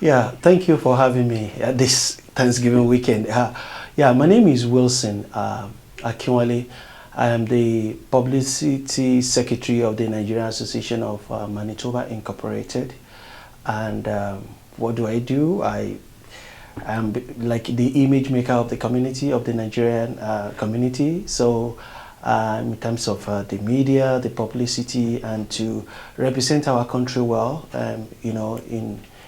Yeah, thank you for having me this Thanksgiving weekend. Yeah, my name is Wilson Akinwale. I am the Publicity Secretary of the Nigerian Association of Manitoba Incorporated. And what do? I am like the image maker of the community, of the Nigerian community. So in terms of the media, the publicity, and to represent our country well,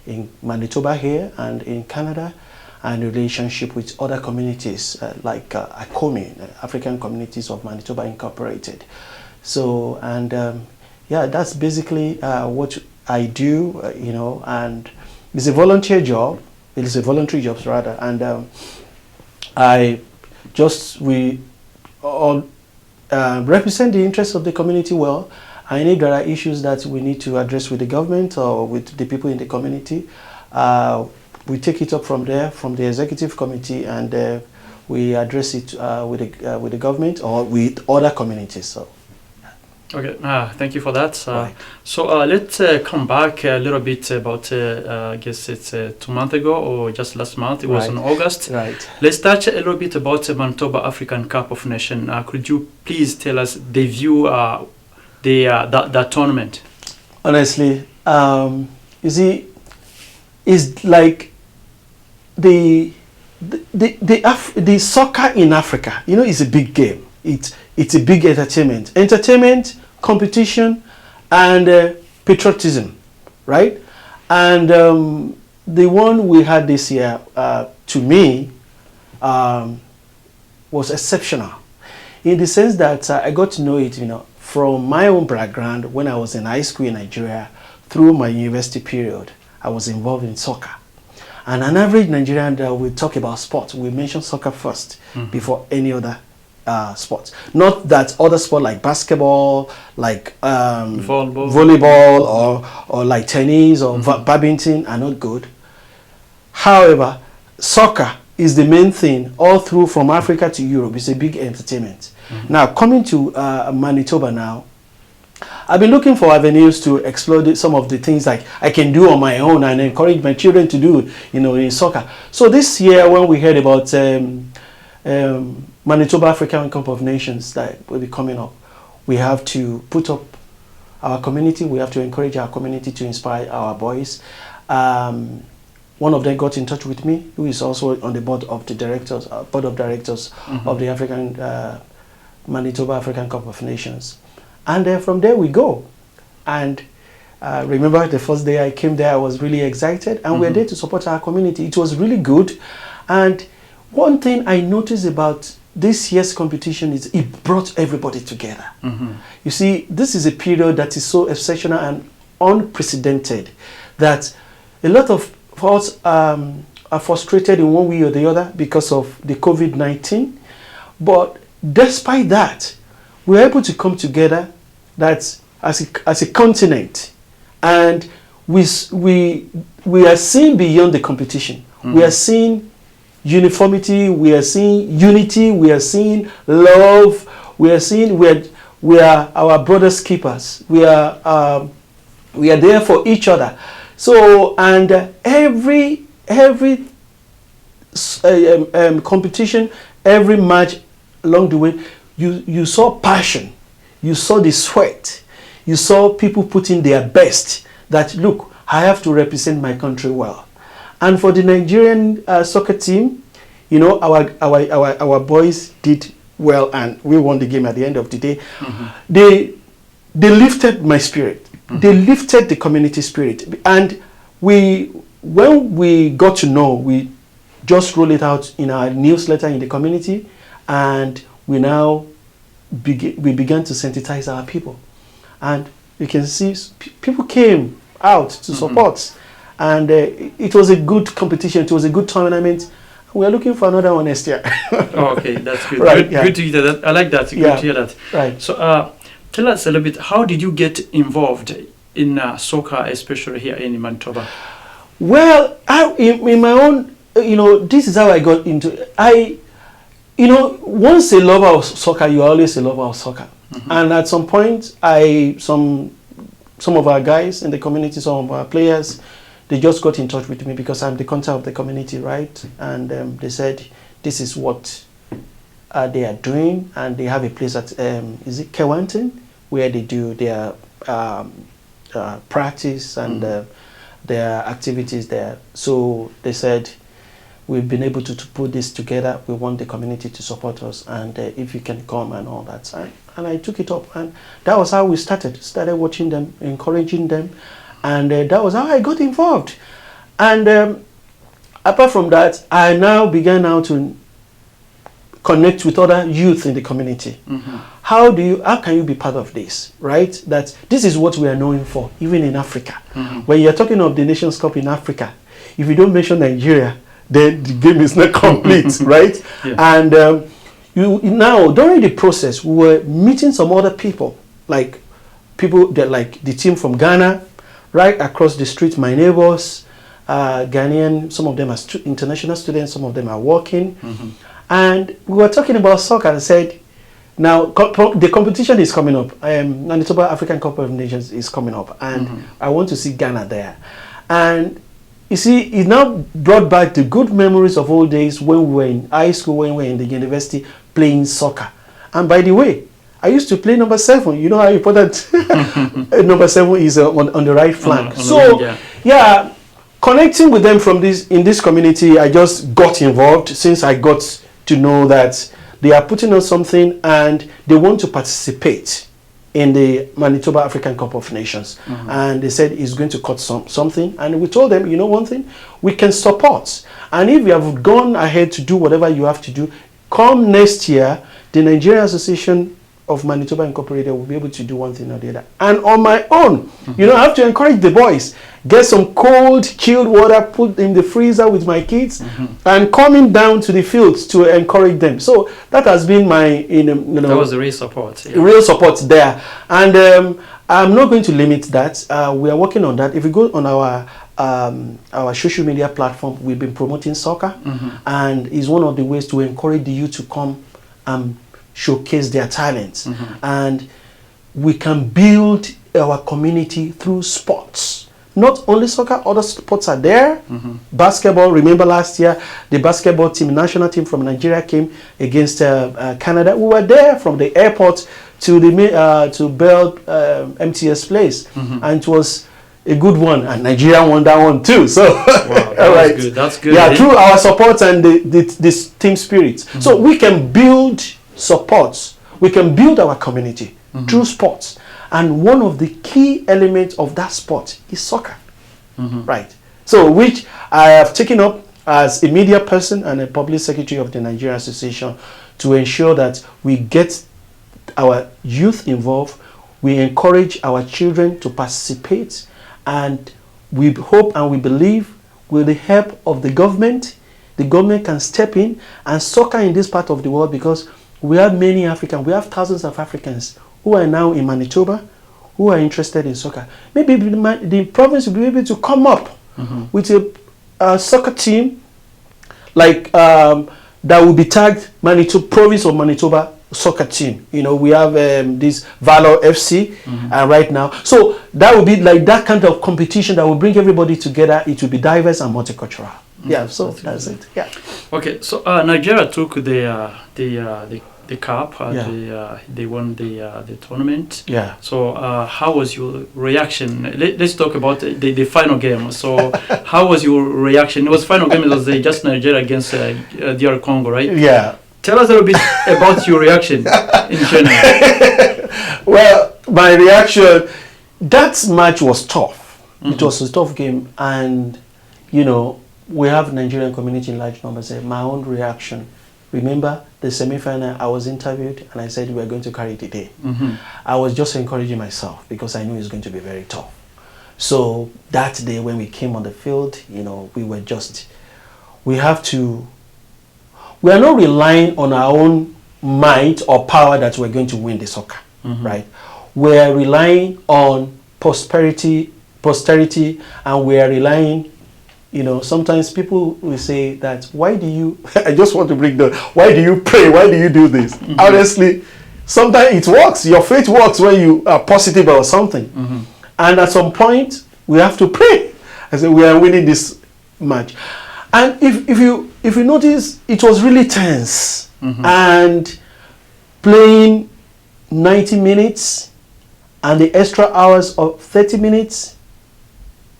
in Manitoba here and in Canada, and relationship with other communities like ACOMI, African Communities of Manitoba Incorporated. So, and yeah, that's basically what I do, and it's a volunteer job. It is a voluntary job rather, and we all represent the interests of the community well. And if there are issues that we need to address with the government or with the people in the community, we take it up from there, from the executive committee, and we address it with the government or with other communities. So. Okay, thank you for that. Right. So let's come back a little bit about, I guess it's 2 months ago or just last month. It was in August. Right. Let's touch a little bit about the Manitoba African Cup of Nations. Could you please tell us the view, that tournament? Honestly, you see, it's like the soccer in Africa. It's a big game. It's a big entertainment, competition, and patriotism, right? And the one we had this year, to me, was exceptional, in the sense that I got to know it, from my own background. When I was in high school in Nigeria, through my university period, I was involved in soccer. And an average Nigerian that will talk about sports, we mention soccer first before any other sports. Not that other sport like basketball, like volleyball, or like tennis or badminton are not good. However, soccer is the main thing all through from Africa to Europe. It's a big entertainment. Now, coming to Manitoba now, I've been looking for avenues to explore some of the things like I can do on my own and encourage my children to do, in soccer. So this year, when we heard about Manitoba African Cup of Nations that will be coming up, we have to put up our community. We have to encourage our community to inspire our boys. One of them got in touch with me, who is also on the board of directors of the African Manitoba African Cup of Nations. And from there we go. And remember the first day I came there, I was really excited, and we're there to support our community. It was really good. And one thing I noticed about this year's competition is it brought everybody together. You see, this is a period that is so exceptional and unprecedented that a lot of us are frustrated in one way or the other because of the COVID-19. But despite that, we're able to come together as a continent, and we are seeing beyond the competition. We are seeing uniformity, we are seeing unity, we are seeing love, we are seeing we are our brother's keepers. We are there for each other. So, and every competition, every match along the way, you saw passion, you saw the sweat, you saw people putting their best, that look, I have to represent my country well. And for the Nigerian soccer team, our boys did well, and we won the game at the end of the day. They lifted my spirit. They lifted the community spirit. And when we got to know, we just roll it out in our newsletter in the community, and we now began to sensitize our people. And you can see people came out to support. And it was a good competition. It was a good tournament. We are looking for another one next year. Okay, that's good. Right, good to hear that. I like that. Good to hear that. Right. So tell us a little bit, how did you get involved in soccer, especially here in Manitoba? Well, in my own, this is how I got into it. Once a lover of soccer, you are always a lover of soccer. And at some point, some of our guys in the community, some of our players, they just got in touch with me because I'm the contact of the community, right? And they said, this is what they are doing, and they have a place at, is it Kewantin, where they do their practice and their activities there. So they said, we've been able to put this together. We want the community to support us, and if you can come and all that. And I took it up, and that was how we started watching them, encouraging them, and that was how I got involved. And apart from that, I now began to connect with other youth in the community. How can you be part of this, right? That this is what we are known for, even in Africa. When you're talking of the Nations Cup in Africa, if you don't mention Nigeria, then the game is not complete, right? Yeah. And now during the process, we were meeting some other people, like the team from Ghana, right across the street, my neighbors, Ghanaian. Some of them are international students, some of them are working. And we were talking about soccer and said, now the competition is coming up. Manitoba African Cup of Nations is coming up, and I want to see Ghana there. And you see, it now brought back the good memories of old days when we were in high school, when we were in the university playing soccer. And by the way, I used to play number 7. You know how important number 7 is on the right flank. Yeah, connecting with them in this community, I just got involved since I got to know that they are putting on something and they want to participate in the Manitoba African Cup of Nations. And they said it's going to cost something. And we told them, you know one thing, we can support. And if you have gone ahead to do whatever you have to do, come next year, the Nigerian Association of Manitoba Incorporated will be able to do one thing or the other. And on my own, you know, I have to encourage the boys, get some cold, chilled water, put in the freezer with my kids, and coming down to the fields to encourage them. So that has been my, that was the real support. Yeah. Real support there. And I'm not going to limit that. We are working on that. If you go on our social media platform, we've been promoting soccer, and it's one of the ways to encourage the youth to come and showcase their talents. And we can build our community through sports. Not only soccer, other sports are there. Basketball, remember last year, the basketball team, national team from Nigeria came against Canada. We were there from the airport to Bell MTS place, and it was a good one, and Nigeria won that one too. So, wow, that's good. That's good. Yeah, through our support and this team spirit. So we can build supports. We can build our community through sports. And one of the key elements of that sport is soccer, right? So, which I have taken up as a media person and a public secretary of the Nigerian Association to ensure that we get our youth involved, we encourage our children to participate, and we hope and we believe with the help of the government can step in, and soccer in this part of the world, because we have many Africans, we have thousands of Africans who are now in Manitoba, who are interested in soccer. Maybe the province will be able to come up with a soccer team like that will be tagged Manitoba, province of Manitoba soccer team. You know, we have this Valor FC right now. So that will be like that kind of competition that will bring everybody together. It will be diverse and multicultural. Yeah, so that's it. Yeah. Okay, so Nigeria took the cup. They won the tournament. Yeah. So how was your reaction? Let's talk about the final game. So how was your reaction? It was final game. It was just Nigeria against DR Congo, right? Yeah. Tell us a little bit about your reaction in general. Well, my reaction, that match was tough. It was a tough game, and you know, we have Nigerian community in large numbers. My own reaction, remember the semi-final, I was interviewed and I said we are going to carry the day. I was just encouraging myself because I knew it's going to be very tough. So that day when we came on the field, you know, we are not relying on our own might or power that we're going to win the soccer, right? We're relying on posterity, and we are relying, you know, sometimes people will say that, why do you, I just want to bring the, why do you pray? Why do you do this? Honestly, sometimes it works. Your faith works when you are positive about something. And at some point, we have to pray. I said, we are winning this match. And if you notice, it was really tense. And playing 90 minutes and the extra hours of 30 minutes,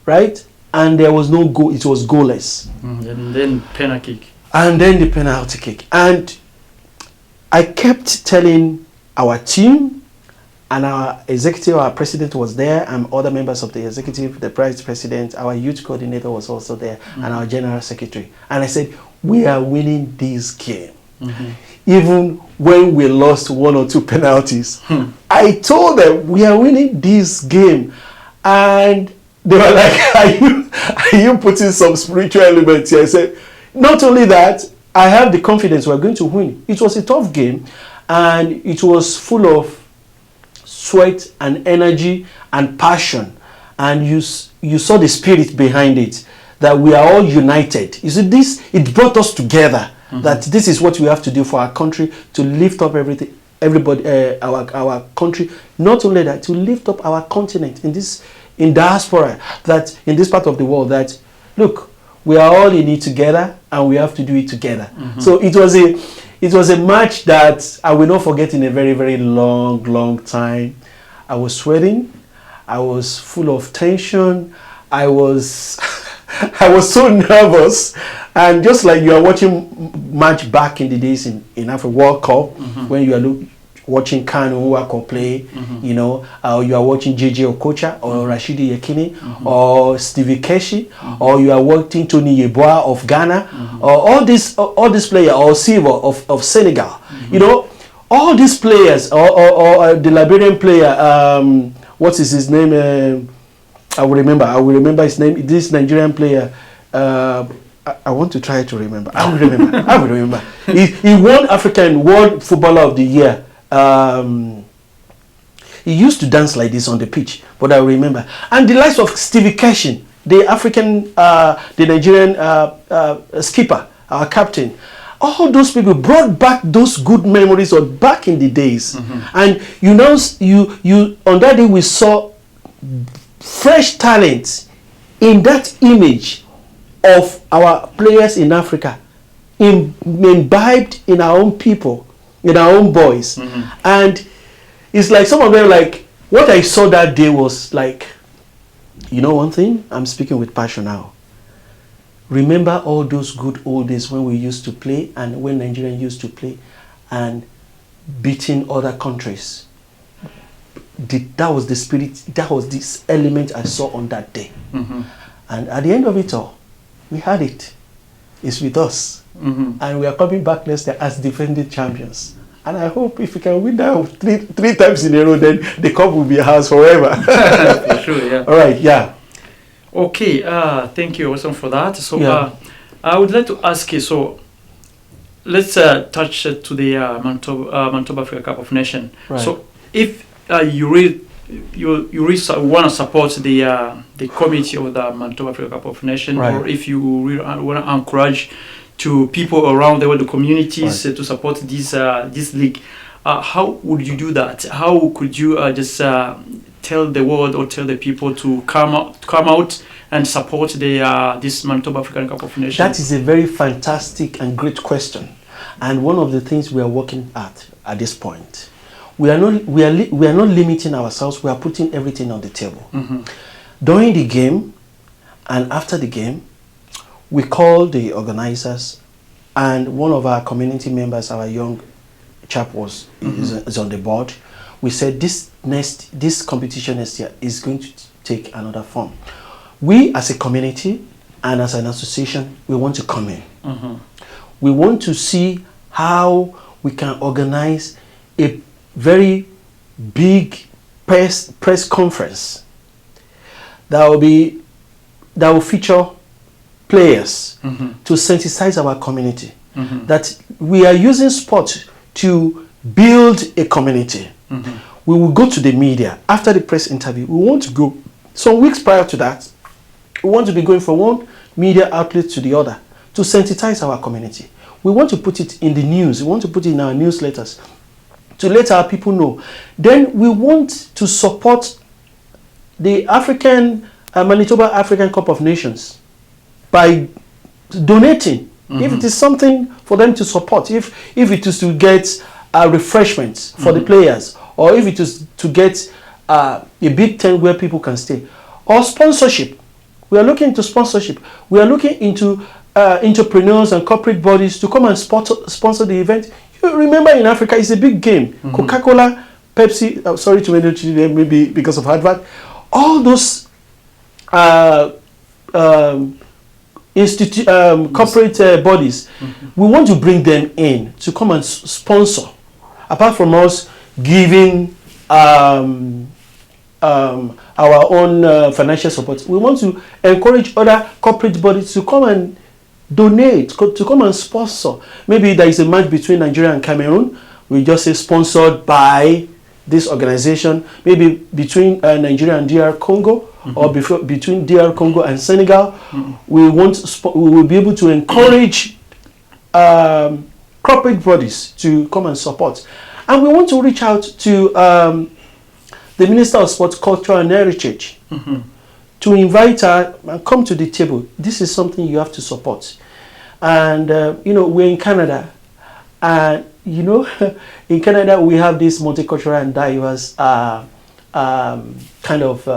right? And there was no goal. It was goalless. And then penalty kick. And then the penalty kick. And I kept telling our team, and our executive, our president was there, and other members of the executive, the vice president, our youth coordinator was also there, and our general secretary. And I said, we are winning this game. Even when we lost 1 or 2 penalties. I told them, we are winning this game. And they were like, are you putting some spiritual elements here? I said, not only that, I have the confidence we're going to win. It was a tough game, and it was full of sweat and energy and passion, and you saw the spirit behind it, that we are all united. You see, it brought us together, that this is what we have to do for our country, to lift up everybody, our country. Not only that, to lift up our continent in diaspora, that in this part of the world, that look, we are all in it together, and we have to do it together. So it was a match that I will not forget in a very, very long time. I was sweating. I was full of tension. I was so nervous. And just like you are watching match back in the days in Africa World Cup, when you are watching Kanu Nwako play, you know, you are watching JJ Okocha or Rashidi Yekini or Stevie Keshi, or you are watching Tony Yeboah of Ghana, or all these players, or Silva of Senegal. You know, all these players, or the Liberian player, what is his name? I will remember his name. This Nigerian player. I want to try to remember. I will remember. He won African World Footballer of the Year. He used to dance like this on the pitch, but I remember. And the likes of Stevie Keshin, the Nigerian skipper, our captain. All those people brought back those good memories of back in the days. And you know, you on that day we saw fresh talent in that image of our players in Africa, imbibed in our own people, in our own boys. And it's like some of them, like what I saw that day was like, you know one thing, I'm speaking with passion now. Remember all those good old days when we used to play, and when Nigeria used to play and beating other countries. That was the spirit, that was this element I saw on that day. And at the end of it all, we had it. It's with us. And we are coming back next year as defending champions. And I hope if we can win that three times in a row, then the cup will be ours forever. For sure, yeah. All right, yeah. Okay, thank you, Wilson, for that. So Yeah. I would like to ask you, so let's touch to the Manitoba Africa Cup of Nations. Right. So if you really want to support the committee of the Manitoba Africa Cup of Nations, Right. or if you really want to encourage to people around the world, the communities, Right. to support this league, how would you do that? How could you just tell the world or tell the people to come out and support this Manitoba African Cup of Nations? That is a very fantastic and great question, and one of the things we are working at this point. We are not limiting ourselves. We are putting everything on the table. During the game and after the game, we call the organizers, and one of our community members, our young chap, is on the board. We said this competition next year is going to take another form. We as a community and as an association, we want to come in. We want to see how we can organize a very big press conference that will feature players to sensitize our community that we are using sport to build a community. We will go to the media after the press interview. We want to go some weeks prior to that. We want to be going from one media outlet to the other to sensitize our community. We want to put it in the news. We want to put it in our newsletters to let our people know. Then we want to support the African Manitoba African Cup of Nations by donating. If it is something for them to support, if it is to get refreshments for the players, or if it is to get a big tent where people can stay, or sponsorship. We are looking into sponsorship. We are looking into entrepreneurs and corporate bodies to come and sponsor the event. You remember, in Africa, it's a big game. Coca-Cola, Pepsi, sorry to mention them, maybe because of advert, all those corporate bodies, we want to bring them in to come and sponsor. Apart from us giving our own financial support, we want to encourage other corporate bodies to come and donate, to come and sponsor. Maybe there is a match between Nigeria and Cameroon. We just say sponsored by this organization. Maybe between Nigeria and DR Congo, or between DR Congo and Senegal. We will be able to encourage corporate bodies to come and support. And we want to reach out to the Minister of Sports, Culture and Heritage to invite her and come to the table. This is something you have to support. And, we're in Canada. And, in Canada, we have this multicultural and diverse kind of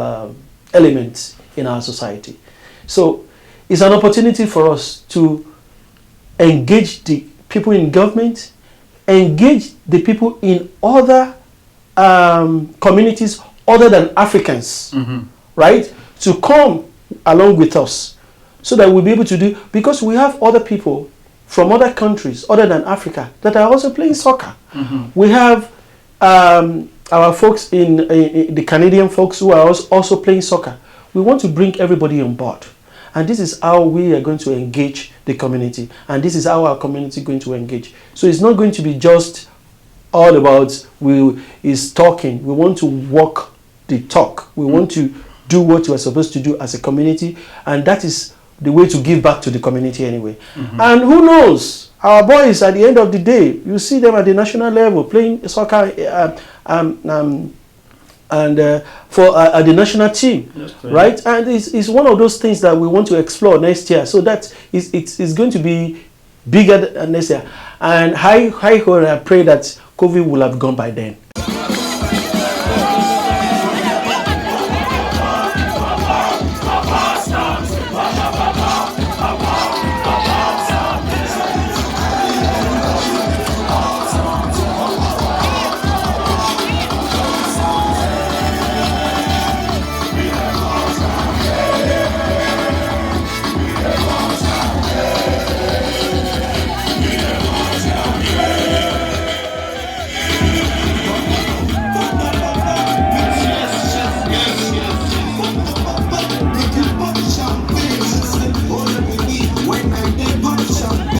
elements in our society. So it's an opportunity for us to engage the people in government, engage the people in other communities other than Africans, right? To come along with us so that we'll be able to do, because we have other people from other countries other than Africa that are also playing soccer. We have our folks in the Canadian folks who are also playing soccer. We want to bring everybody on board. And this is how we are going to engage the community. And this is how our community is going to engage. So it's not going to be just all about is talking. We want to walk the talk. We want to do what we are supposed to do as a community. And that is the way to give back to the community anyway. And who knows? Our boys, at the end of the day, you see them at the national level playing soccer for the national team, right? And it's one of those things that we want to explore next year. So that it's going to be bigger than next year. And I pray that COVID will have gone by then.